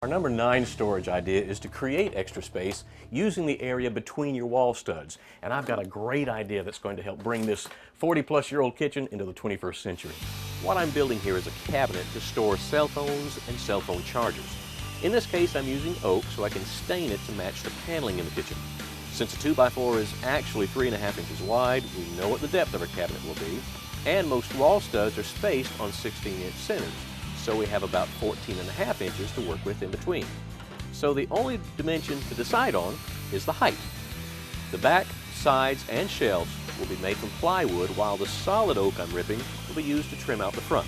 Our number 9 storage idea is to create extra space using the area between your wall studs. And I've got a great idea that's going to help bring this 40-plus-year-old kitchen into the 21st century. What I'm building here is a cabinet to store cell phones and cell phone chargers. In this case, I'm using oak so I can stain it to match the paneling in the kitchen. Since a 2x4 is actually 3.5 inches wide, we know what the depth of our cabinet will be, and most wall studs are spaced on 16-inch centers. So we have about 14.5 inches to work with in between. So the only dimension to decide on is the height. The back, sides, and shelves will be made from plywood, while the solid oak I'm ripping will be used to trim out the front.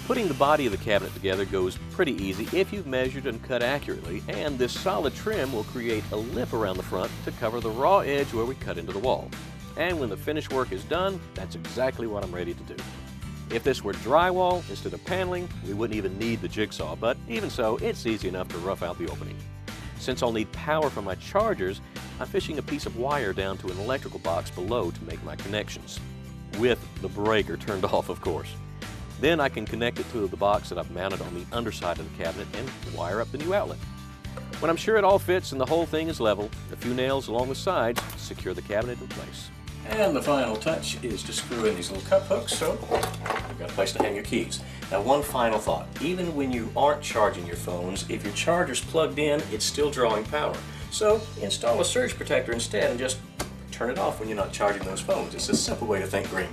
Putting the body of the cabinet together goes pretty easy if you've measured and cut accurately, and this solid trim will create a lip around the front to cover the raw edge where we cut into the wall. And when the finished work is done, that's exactly what I'm ready to do. If this were drywall instead of paneling, we wouldn't even need the jigsaw, but even so, it's easy enough to rough out the opening. Since I'll need power for my chargers, I'm fishing a piece of wire down to an electrical box below to make my connections, with the breaker turned off, of course. Then I can connect it to the box that I've mounted on the underside of the cabinet and wire up the new outlet. When I'm sure it all fits and the whole thing is level, a few nails along the sides secure the cabinet in place. And the final touch is to screw in these little cup hooks, so you've got a place to hang your keys. Now, one final thought. Even when you aren't charging your phones, if your charger's plugged in, it's still drawing power. So install a surge protector instead and just turn it off when you're not charging those phones. It's a simple way to think green.